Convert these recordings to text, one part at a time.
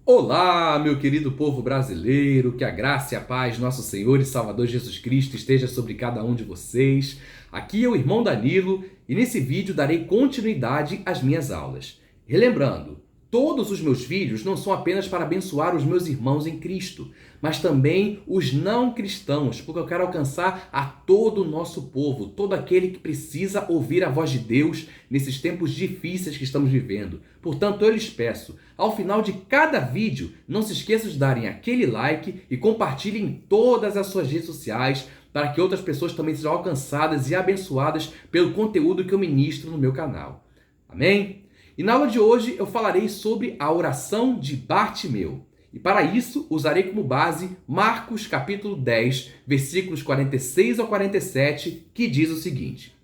Olá, meu querido povo brasileiro, que a graça e a paz de nosso Senhor e Salvador Jesus Cristo esteja sobre cada um de vocês. Aqui é o irmão Danilo e nesse vídeo darei continuidade às minhas aulas. Relembrando, todos os meus vídeos não são apenas para abençoar os meus irmãos em Cristo, mas também os não cristãos, porque eu quero alcançar a todo o nosso povo, todo aquele que precisa ouvir a voz de Deus nesses tempos difíceis que estamos vivendo. Portanto, eu lhes peço, ao final de cada vídeo, não se esqueçam de darem aquele like e compartilhem em todas as suas redes sociais para que outras pessoas também sejam alcançadas e abençoadas pelo conteúdo que eu ministro no meu canal. Amém? E na aula de hoje eu falarei sobre a oração de Bartimeu. E para isso usarei como base Marcos capítulo 10, versículos 46 ao 47, que diz o seguinte: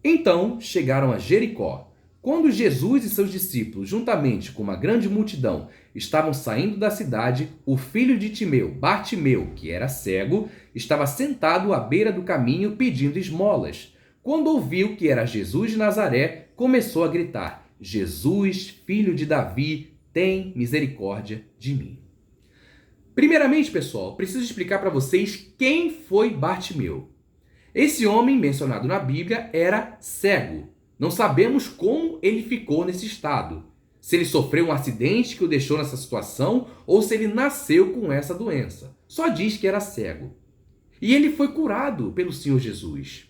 Então chegaram a Jericó. Quando Jesus e seus discípulos, juntamente com uma grande multidão, estavam saindo da cidade, o filho de Timeu, Bartimeu, que era cego, estava sentado à beira do caminho pedindo esmolas. Quando ouviu que era Jesus de Nazaré, começou a gritar: Jesus, filho de Davi, tem misericórdia de mim. Primeiramente, pessoal, preciso explicar para vocês quem foi Bartimeu. Esse homem mencionado na Bíblia era cego. Não sabemos como ele ficou nesse estado. Se ele sofreu um acidente que o deixou nessa situação ou se ele nasceu com essa doença. Só diz que era cego. E ele foi curado pelo Senhor Jesus.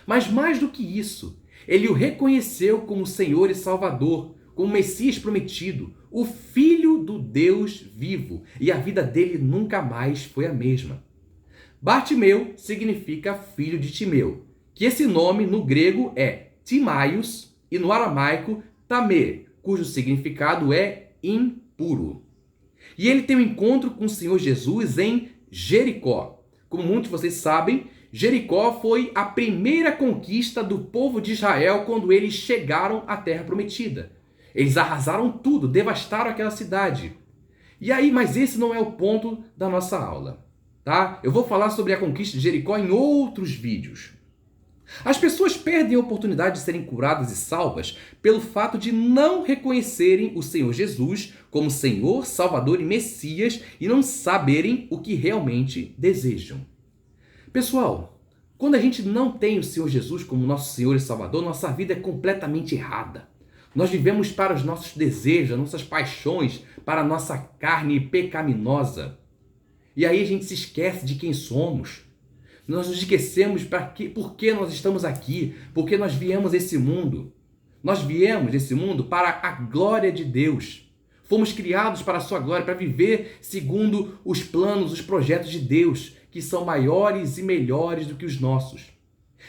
Mas mais do que isso, ele o reconheceu como Senhor e Salvador, como Messias prometido, o Filho do Deus vivo, e a vida dele nunca mais foi a mesma. Bartimeu significa filho de Timeu, que esse nome no grego é Timaios e no aramaico Tamê, cujo significado é impuro. E ele tem um encontro com o Senhor Jesus em Jericó. Como muitos de vocês sabem, Jericó foi a primeira conquista do povo de Israel quando eles chegaram à Terra Prometida. Eles arrasaram tudo, devastaram aquela cidade. E aí, mas esse não é o ponto da nossa aula, tá? Eu vou falar sobre a conquista de Jericó em outros vídeos. As pessoas perdem a oportunidade de serem curadas e salvas pelo fato de não reconhecerem o Senhor Jesus como Senhor, Salvador e Messias e não saberem o que realmente desejam. Pessoal, quando a gente não tem o Senhor Jesus como nosso Senhor e Salvador, nossa vida é completamente errada. Nós vivemos para os nossos desejos, as nossas paixões, para a nossa carne pecaminosa. E aí a gente se esquece de quem somos. Nós nos esquecemos por que nós estamos aqui, por que nós viemos a esse mundo. Nós viemos a esse mundo para a glória de Deus. Fomos criados para a sua glória, para viver segundo os planos, os projetos de Deus, que são maiores e melhores do que os nossos.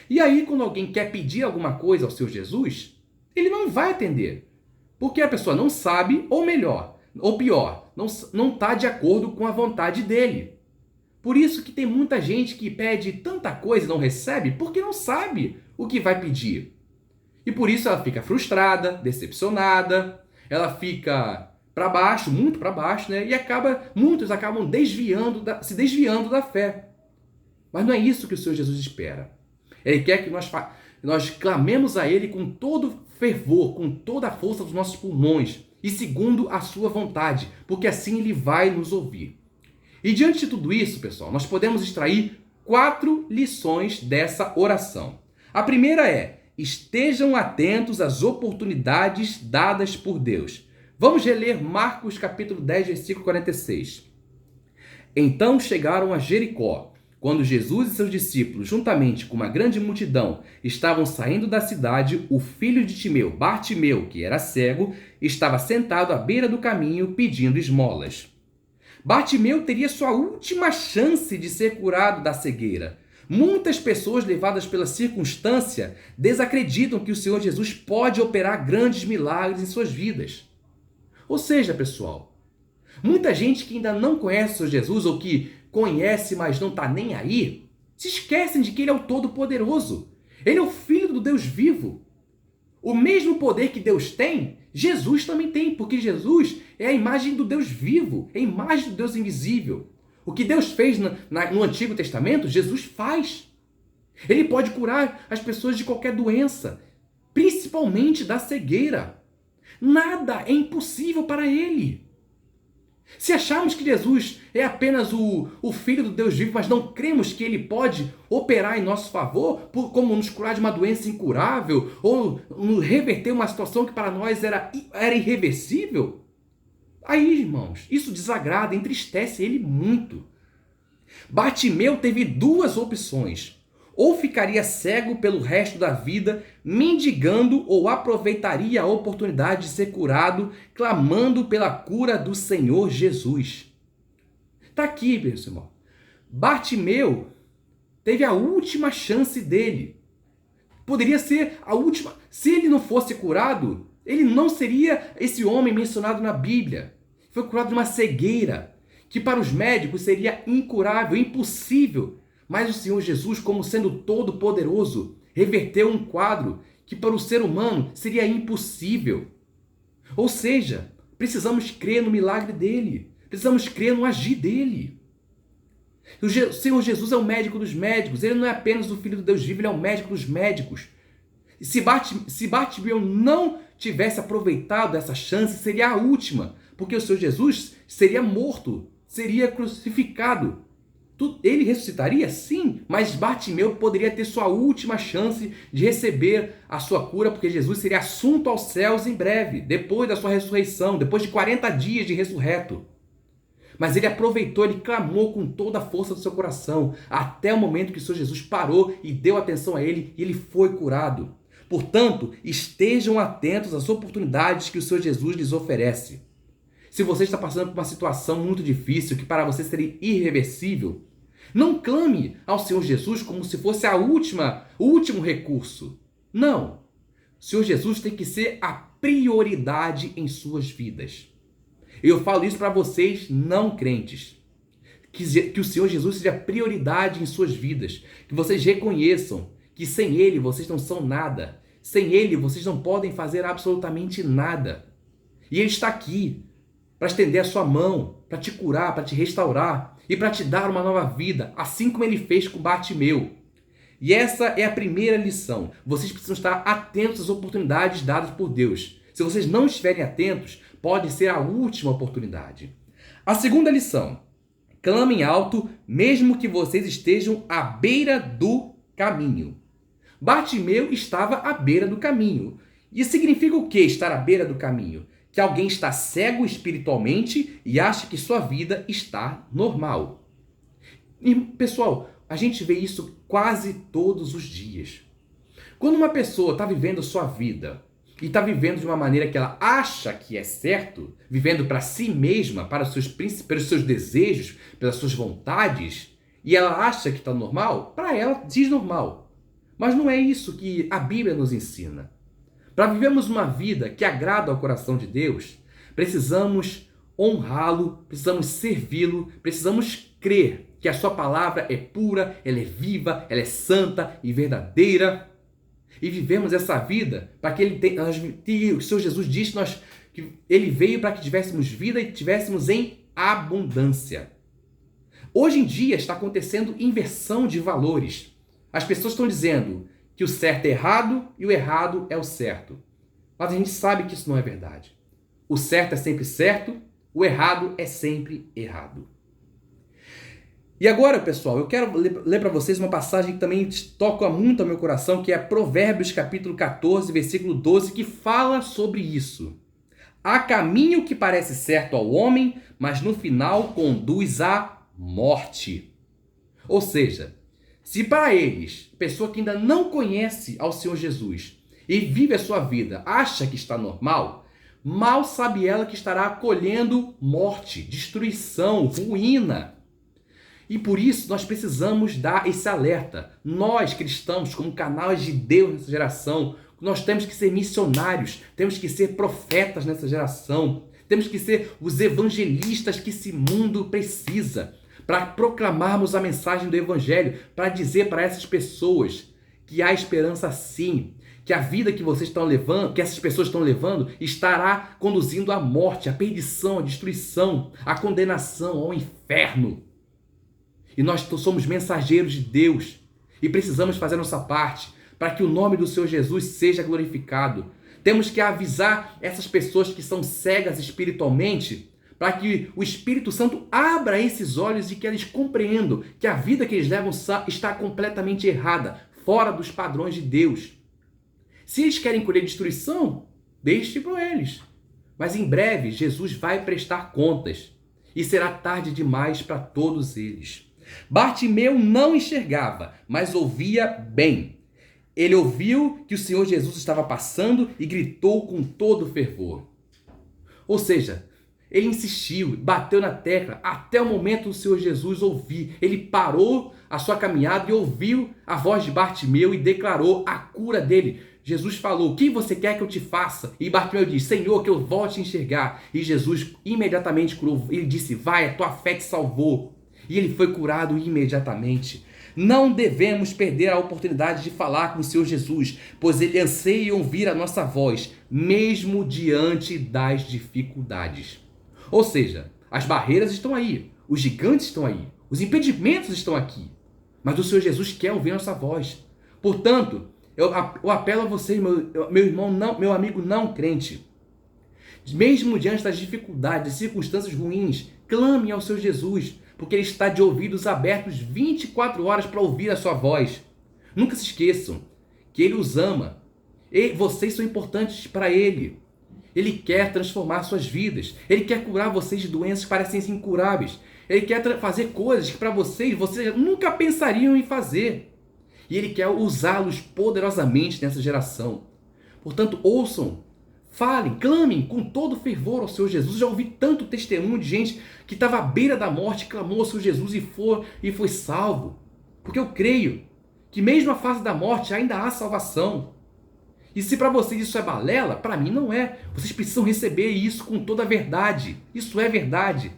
E aí, quando alguém quer pedir alguma coisa ao seu Jesus, ele não vai atender. Porque a pessoa não sabe, ou melhor, ou pior, não está de acordo com a vontade dele. Por isso que tem muita gente que pede tanta coisa e não recebe, porque não sabe o que vai pedir. E por isso ela fica frustrada, decepcionada, ela fica para baixo, muito para baixo, né? E muitos acabam se desviando da fé. Mas não é isso que o Senhor Jesus espera. Ele quer que nós clamemos a Ele com todo fervor, com toda a força dos nossos pulmões e segundo a sua vontade, porque assim Ele vai nos ouvir. E diante de tudo isso, pessoal, nós podemos extrair 4 lições dessa oração. A primeira é: estejam atentos às oportunidades dadas por Deus. Vamos reler Marcos capítulo 10, versículo 46. Então chegaram a Jericó. Quando Jesus e seus discípulos, juntamente com uma grande multidão, estavam saindo da cidade, o filho de Timeu, Bartimeu, que era cego, estava sentado à beira do caminho pedindo esmolas. Bartimeu teria sua última chance de ser curado da cegueira. Muitas pessoas, levadas pela circunstância, desacreditam que o Senhor Jesus pode operar grandes milagres em suas vidas. Ou seja, pessoal, muita gente que ainda não conhece o Senhor Jesus ou que conhece, mas não está nem aí, se esquecem de que Ele é o Todo-Poderoso. Ele é o Filho do Deus vivo. O mesmo poder que Deus tem, Jesus também tem, porque Jesus é a imagem do Deus vivo, é a imagem do Deus invisível. O que Deus fez no Antigo Testamento, Jesus faz. Ele pode curar as pessoas de qualquer doença, principalmente da cegueira. Nada é impossível para Ele. Se achamos que Jesus é apenas o Filho do Deus vivo, mas não cremos que Ele pode operar em nosso favor, como nos curar de uma doença incurável, ou reverter uma situação que para nós era irreversível, aí, irmãos, isso desagrada, entristece Ele muito. Bartimeu teve duas opções. Ou ficaria cego pelo resto da vida, mendigando, ou aproveitaria a oportunidade de ser curado, clamando pela cura do Senhor Jesus. Está aqui, meu irmão. Bartimeu teve a última chance dele. Poderia ser a última. Se ele não fosse curado, ele não seria esse homem mencionado na Bíblia. Foi curado de uma cegueira, que para os médicos seria incurável, impossível. Mas o Senhor Jesus, como sendo todo-poderoso, reverteu um quadro que para o ser humano seria impossível. Ou seja, precisamos crer no milagre dele. Precisamos crer no agir dele. O Senhor Jesus é o médico dos médicos. Ele não é apenas o Filho do Deus vivo, ele é o médico dos médicos. E se Bartimeu não tivesse aproveitado essa chance, seria a última. Porque o Senhor Jesus seria morto, seria crucificado. Ele ressuscitaria? Sim, mas Bartimeu poderia ter sua última chance de receber a sua cura, porque Jesus seria assunto aos céus em breve, depois da sua ressurreição, depois de 40 dias de ressurreto. Mas ele aproveitou, ele clamou com toda a força do seu coração, até o momento que o Senhor Jesus parou e deu atenção a ele, e ele foi curado. Portanto, estejam atentos às oportunidades que o Senhor Jesus lhes oferece. Se você está passando por uma situação muito difícil, que para você seria irreversível, não clame ao Senhor Jesus como se fosse o último recurso. Não. O Senhor Jesus tem que ser a prioridade em suas vidas. Eu falo isso para vocês não crentes. Que o Senhor Jesus seja prioridade em suas vidas. Que vocês reconheçam que sem Ele vocês não são nada. Sem Ele vocês não podem fazer absolutamente nada. E Ele está aqui para estender a sua mão, para te curar, para te restaurar e para te dar uma nova vida, assim como Ele fez com Bartimeu. E essa é a primeira lição. Vocês precisam estar atentos às oportunidades dadas por Deus. Se vocês não estiverem atentos, pode ser a última oportunidade. A segunda lição: clamem alto, mesmo que vocês estejam à beira do caminho. Bartimeu estava à beira do caminho. E significa o que estar à beira do caminho? Que alguém está cego espiritualmente e acha que sua vida está normal. E, pessoal, a gente vê isso quase todos os dias. Quando uma pessoa está vivendo sua vida e está vivendo de uma maneira que ela acha que é certo, vivendo para si mesma, pelos seus desejos, pelas suas vontades, e ela acha que está normal, para ela diz normal. Mas não é isso que a Bíblia nos ensina. Para vivermos uma vida que agrada ao coração de Deus, precisamos honrá-lo, precisamos servi-lo, precisamos crer que a sua palavra é pura, ela é viva, ela é santa e verdadeira. E vivemos essa vida para que o Senhor Jesus disse que Ele veio para que tivéssemos vida e tivéssemos em abundância. Hoje em dia está acontecendo inversão de valores. As pessoas estão dizendo que o certo é errado e o errado é o certo. Mas a gente sabe que isso não é verdade. O certo é sempre certo, o errado é sempre errado. E agora, pessoal, eu quero ler para vocês uma passagem que também toca muito ao meu coração, que é Provérbios capítulo 14, versículo 12, que fala sobre isso. Há caminho que parece certo ao homem, mas no final conduz à morte. Ou seja, se para eles, pessoa que ainda não conhece ao Senhor Jesus e vive a sua vida, acha que está normal, mal sabe ela que estará colhendo morte, destruição, ruína. E por isso nós precisamos dar esse alerta. Nós, cristãos, como canais de Deus nessa geração, nós temos que ser missionários, temos que ser profetas nessa geração, temos que ser os evangelistas que esse mundo precisa, para proclamarmos a mensagem do Evangelho, para dizer para essas pessoas que há esperança sim, que a vida que vocês estão levando, que essas pessoas estão levando, estará conduzindo à morte, à perdição, à destruição, à condenação, ao inferno. E nós somos mensageiros de Deus e precisamos fazer nossa parte para que o nome do Senhor Jesus seja glorificado. Temos que avisar essas pessoas que são cegas espiritualmente para que o Espírito Santo abra esses olhos e que eles compreendam que a vida que eles levam está completamente errada, fora dos padrões de Deus. Se eles querem colher destruição, deixe para eles. Mas em breve, Jesus vai prestar contas e será tarde demais para todos eles. Bartimeu não enxergava, mas ouvia bem. Ele ouviu que o Senhor Jesus estava passando e gritou com todo fervor. Ou seja, ele insistiu, bateu na tecla até o momento do Senhor Jesus ouvir. Ele parou a sua caminhada e ouviu a voz de Bartimeu e declarou a cura dele. Jesus falou: o que você quer que eu te faça? E Bartimeu disse: Senhor, que eu volte a enxergar. E Jesus imediatamente curou. Ele disse: vai, a tua fé te salvou. E ele foi curado imediatamente. Não devemos perder a oportunidade de falar com o Senhor Jesus, pois ele anseia ouvir a nossa voz, mesmo diante das dificuldades. Ou seja, as barreiras estão aí, os gigantes estão aí, os impedimentos estão aqui, mas o Senhor Jesus quer ouvir nossa voz. Portanto, eu apelo a você, meu irmão, meu amigo não crente, mesmo diante das dificuldades, das circunstâncias ruins, clame ao Senhor Jesus, porque Ele está de ouvidos abertos 24 horas para ouvir a sua voz. Nunca se esqueçam que Ele os ama. E vocês são importantes para Ele. Ele quer transformar suas vidas. Ele quer curar vocês de doenças que parecem incuráveis. Ele quer fazer coisas que para vocês nunca pensariam em fazer. E Ele quer usá-los poderosamente nessa geração. Portanto, ouçam, falem, clamem com todo fervor ao Senhor Jesus. Já ouvi tanto testemunho de gente que estava à beira da morte, clamou ao Senhor Jesus e foi salvo. Porque eu creio que mesmo à face da morte ainda há salvação. E se para vocês isso é balela, para mim não é. Vocês precisam receber isso com toda a verdade. Isso é verdade.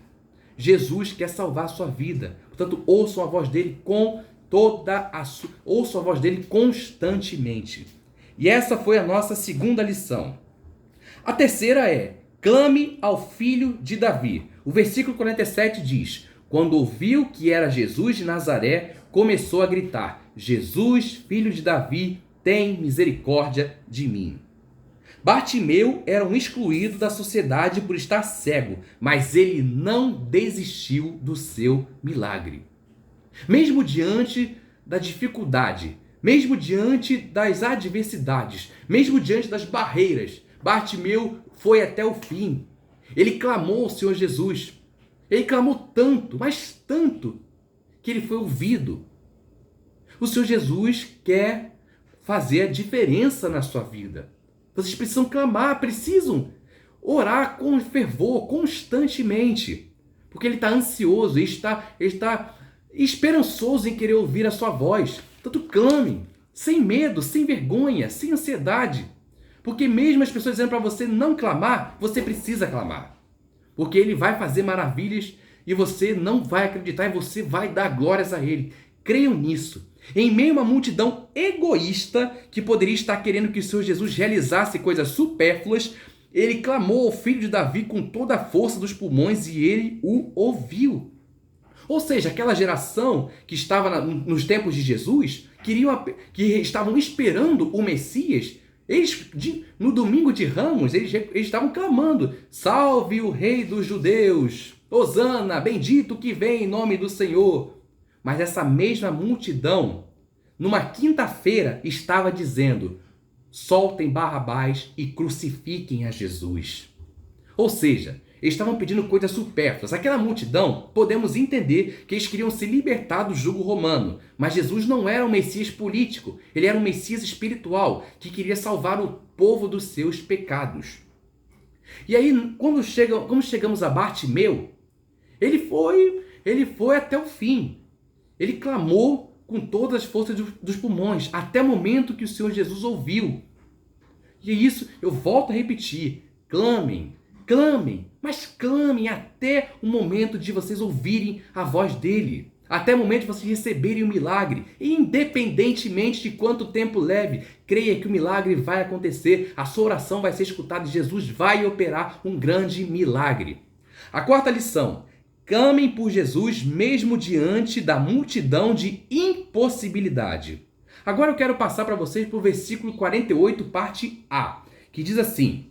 Jesus quer salvar a sua vida. Portanto, ouçam a voz dele ouçam a voz dele constantemente. E essa foi a nossa segunda lição. A terceira é: clame ao filho de Davi. O versículo 47 diz: quando ouviu que era Jesus de Nazaré, começou a gritar: Jesus, filho de Davi, tem misericórdia de mim. Bartimeu era um excluído da sociedade por estar cego, mas ele não desistiu do seu milagre. Mesmo diante da dificuldade, mesmo diante das adversidades, mesmo diante das barreiras, Bartimeu foi até o fim. Ele clamou ao Senhor Jesus. Ele clamou tanto, mas tanto, que ele foi ouvido. O Senhor Jesus quer fazer a diferença na sua vida. Vocês precisam clamar, precisam orar com fervor, constantemente. Porque ele está ansioso, ele está esperançoso em querer ouvir a sua voz. Portanto, clame, sem medo, sem vergonha, sem ansiedade. Porque mesmo as pessoas dizendo para você não clamar, você precisa clamar. Porque ele vai fazer maravilhas e você não vai acreditar e você vai dar glórias a ele. Creiam nisso. Em meio a uma multidão egoísta que poderia estar querendo que o Senhor Jesus realizasse coisas supérfluas, ele clamou ao filho de Davi com toda a força dos pulmões e ele o ouviu. Ou seja, aquela geração que estava nos tempos de Jesus, que estavam esperando o Messias, no domingo de Ramos, eles estavam clamando: salve o rei dos judeus, hosana, bendito que vem em nome do Senhor. Mas essa mesma multidão, numa quinta-feira, estava dizendo: soltem Barrabás e crucifiquem a Jesus. Ou seja, eles estavam pedindo coisas supérfluas. Aquela multidão, podemos entender que eles queriam se libertar do jugo romano. Mas Jesus não era um Messias político. Ele era um Messias espiritual que queria salvar o povo dos seus pecados. E aí, quando chegamos a Bartimeu, ele foi até o fim. Ele clamou com todas as forças dos pulmões, até o momento que o Senhor Jesus ouviu. E é isso, eu volto a repetir: clamem, mas clamem até o momento de vocês ouvirem a voz dele. Até o momento de vocês receberem o milagre. E independentemente de quanto tempo leve, creia que o milagre vai acontecer. A sua oração vai ser escutada e Jesus vai operar um grande milagre. A quarta lição: clamem por Jesus mesmo diante da multidão de impossibilidade. Agora eu quero passar para vocês para o versículo 48, parte A, que diz assim: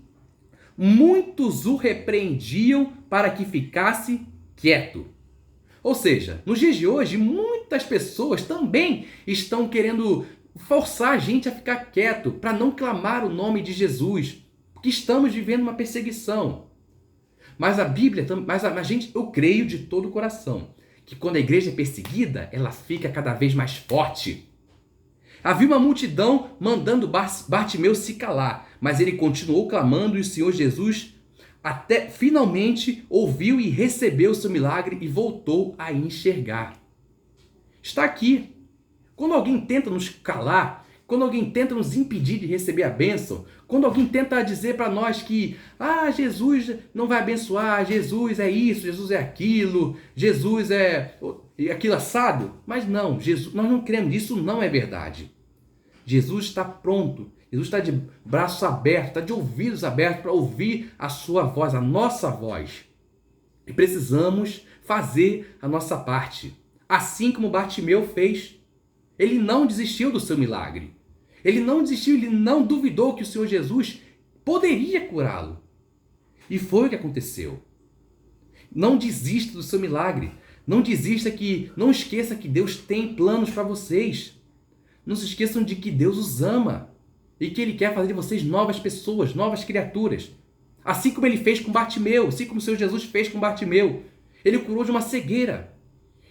muitos o repreendiam para que ficasse quieto. Ou seja, nos dias de hoje, muitas pessoas também estão querendo forçar a gente a ficar quieto para não clamar o nome de Jesus, porque estamos vivendo uma perseguição. Mas a Bíblia, eu creio de todo o coração que quando a igreja é perseguida, ela fica cada vez mais forte. Havia uma multidão mandando Bartimeu se calar, mas ele continuou clamando e o Senhor Jesus até finalmente ouviu e recebeu o seu milagre e voltou a enxergar. Está aqui. Quando alguém tenta nos calar, quando alguém tenta nos impedir de receber a bênção, quando alguém tenta dizer para nós que Jesus não vai abençoar, Jesus é isso, Jesus é aquilo, Jesus é aquilo assado, mas não, nós não cremos, isso não é verdade. Jesus está pronto, Jesus está de braços abertos, está de ouvidos abertos para ouvir a sua voz, a nossa voz. E precisamos fazer a nossa parte, assim como Bartimeu fez. Ele não desistiu do seu milagre. Ele não desistiu, ele não duvidou que o Senhor Jesus poderia curá-lo. E foi o que aconteceu. Não desista do seu milagre. Não esqueça que Deus tem planos para vocês. Não se esqueçam de que Deus os ama e que Ele quer fazer de vocês novas pessoas, novas criaturas. Assim como Ele fez com Bartimeu, assim como o Senhor Jesus fez com Bartimeu. Ele curou de uma cegueira.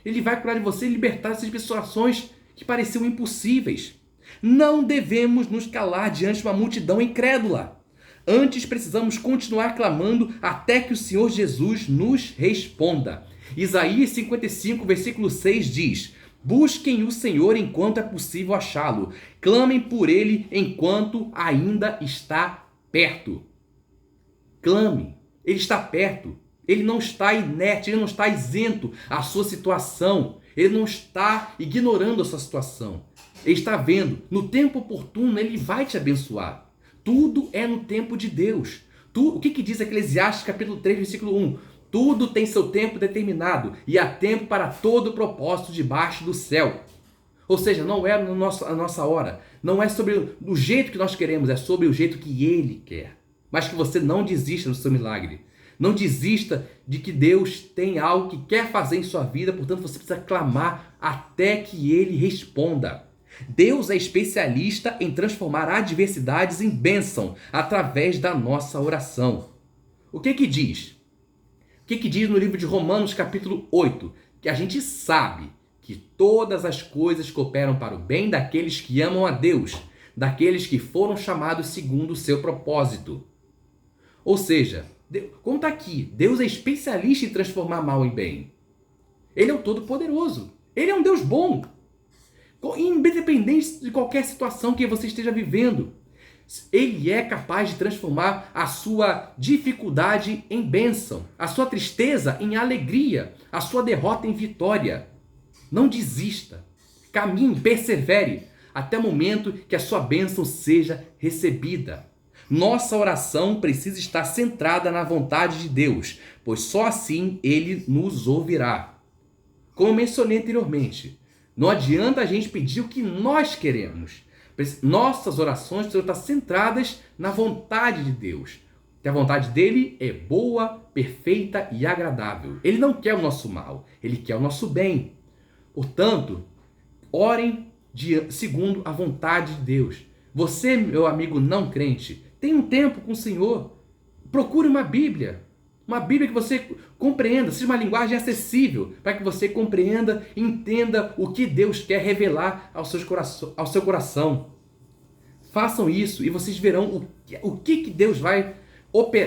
Ele vai curar de você e libertar dessas situações que pareciam impossíveis. Não devemos nos calar diante de uma multidão incrédula. Antes precisamos continuar clamando até que o Senhor Jesus nos responda. Isaías 55, versículo 6 diz: busquem o Senhor enquanto é possível achá-lo. Clamem por Ele enquanto ainda está perto. Clame. Ele está perto. Ele não está inerte, ele não está isento à sua situação. Ele não está ignorando a sua situação. Ele está vendo. No tempo oportuno, Ele vai te abençoar. Tudo é no tempo de Deus. O que diz Eclesiastes capítulo 3, versículo 1? Tudo tem seu tempo determinado e há tempo para todo propósito debaixo do céu. Ou seja, não é a nossa hora. Não é sobre o jeito que nós queremos, é sobre o jeito que Ele quer. Mas que você não desista do seu milagre. Não desista de que Deus tem algo que quer fazer em sua vida, portanto você precisa clamar até que Ele responda. Deus é especialista em transformar adversidades em bênção através da nossa oração. O que diz? O que diz no livro de Romanos capítulo 8? Que a gente sabe que todas as coisas cooperam para o bem daqueles que amam a Deus, daqueles que foram chamados segundo o seu propósito. Ou seja, como está aqui, Deus é especialista em transformar mal em bem. Ele é o Todo-Poderoso. Ele é um Deus bom. Independente de qualquer situação que você esteja vivendo, Ele é capaz de transformar a sua dificuldade em bênção, a sua tristeza em alegria, a sua derrota em vitória. Não desista. Caminhe, persevere, até o momento que a sua bênção seja recebida. Nossa oração precisa estar centrada na vontade de Deus, pois só assim Ele nos ouvirá. Como eu mencionei anteriormente, não adianta a gente pedir o que nós queremos. Nossas orações precisam estar centradas na vontade de Deus. Que a vontade dele é boa, perfeita e agradável. Ele não quer o nosso mal, ele quer o nosso bem. Portanto, orem segundo a vontade de Deus. Você, meu amigo não crente, tem um tempo com o Senhor. Procure uma Bíblia. Uma Bíblia que você compreenda, seja uma linguagem acessível, para que você compreenda e entenda o que Deus quer revelar ao seu coração. Façam isso e vocês verão o que Deus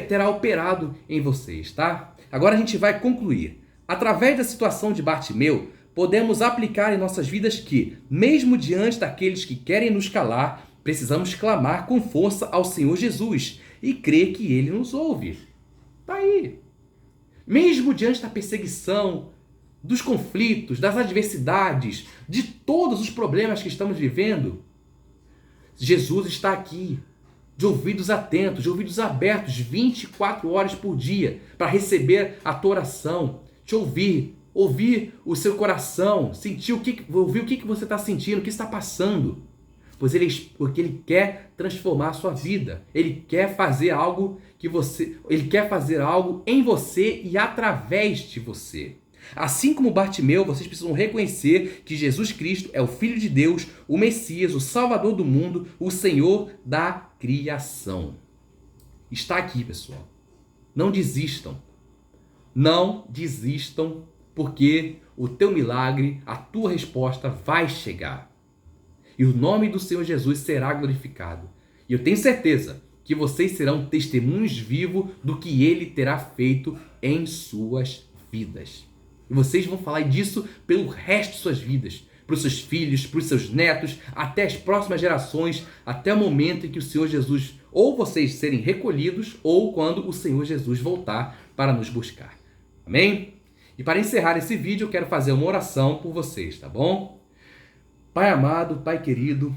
terá operado em vocês, tá? Agora a gente vai concluir. Através da situação de Bartimeu, podemos aplicar em nossas vidas que, mesmo diante daqueles que querem nos calar, precisamos clamar com força ao Senhor Jesus e crer que Ele nos ouve. Está aí. Mesmo diante da perseguição, dos conflitos, das adversidades, de todos os problemas que estamos vivendo, Jesus está aqui, de ouvidos atentos, de ouvidos abertos, 24 horas por dia, para receber a tua oração, te ouvir o seu coração, ouvir o que você está sentindo, o que está passando. porque Ele quer transformar a sua vida. Ele quer fazer algo Ele quer fazer algo em você e através de você. Assim como Bartimeu, vocês precisam reconhecer que Jesus Cristo é o Filho de Deus, o Messias, o Salvador do mundo, o Senhor da criação. Está aqui, pessoal. Não desistam. Não desistam, porque o teu milagre, a tua resposta vai chegar. E o nome do Senhor Jesus será glorificado. E eu tenho certeza que vocês serão testemunhos vivos do que Ele terá feito em suas vidas. E vocês vão falar disso pelo resto de suas vidas, para os seus filhos, para os seus netos, até as próximas gerações, até o momento em que o Senhor Jesus, ou vocês serem recolhidos, ou quando o Senhor Jesus voltar para nos buscar. Amém? E para encerrar esse vídeo, eu quero fazer uma oração por vocês, tá bom? Pai amado, Pai querido,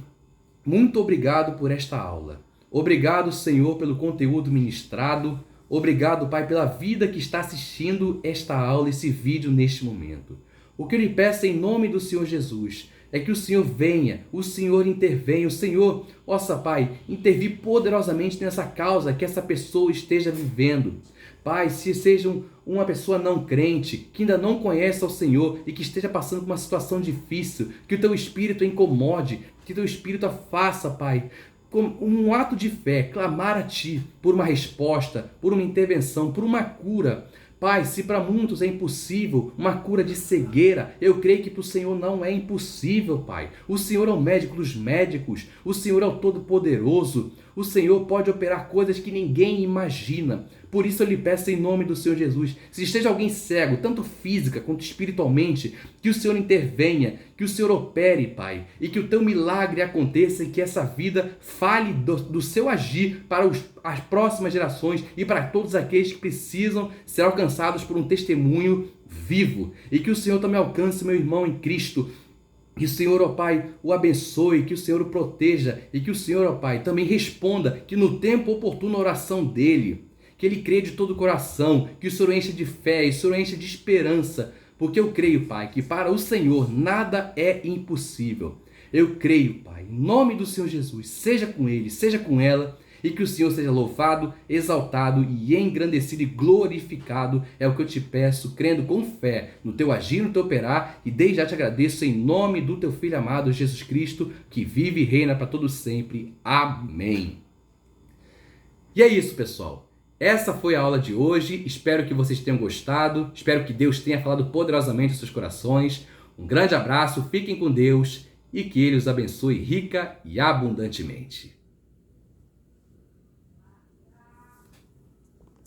muito obrigado por esta aula. Obrigado, Senhor, pelo conteúdo ministrado. Obrigado, Pai, pela vida que está assistindo esta aula, esse vídeo neste momento. O que eu lhe peço em nome do Senhor Jesus é que o Senhor venha, o Senhor intervenha, o Senhor, nossa Pai, intervir poderosamente nessa causa que essa pessoa esteja vivendo. Pai, se seja uma pessoa não crente, que ainda não conhece ao Senhor e que esteja passando por uma situação difícil, que o teu Espírito incomode, que o teu Espírito a faça, Pai, com um ato de fé, clamar a Ti por uma resposta, por uma intervenção, por uma cura. Pai, se para muitos é impossível uma cura de cegueira, eu creio que para o Senhor não é impossível, Pai. O Senhor é o médico dos médicos, o Senhor é o Todo-Poderoso, o Senhor pode operar coisas que ninguém imagina. Por isso eu lhe peço em nome do Senhor Jesus, se esteja alguém cego, tanto física quanto espiritualmente, que o Senhor intervenha, que o Senhor opere, Pai, e que o teu milagre aconteça e que essa vida fale do seu agir para as próximas gerações e para todos aqueles que precisam ser alcançados por um testemunho vivo. E que o Senhor também alcance meu irmão em Cristo. Que o Senhor, ó Pai, o abençoe, que o Senhor o proteja e que o Senhor, ó Pai, também responda que no tempo oportuno a oração dele, que ele crê de todo o coração, que o Senhor encha de fé e o Senhor encha de esperança, porque eu creio, Pai, que para o Senhor nada é impossível. Eu creio, Pai, em nome do Senhor Jesus, seja com ele, seja com ela, e que o Senhor seja louvado, exaltado e engrandecido e glorificado. É o que eu te peço, crendo com fé no teu agir, no teu operar, e desde já te agradeço em nome do teu Filho amado Jesus Cristo, que vive e reina para todo sempre. Amém. E é isso, pessoal. Essa foi a aula de hoje. Espero que vocês tenham gostado. Espero que Deus tenha falado poderosamente aos seus corações. Um grande abraço, fiquem com Deus e que Ele os abençoe rica e abundantemente.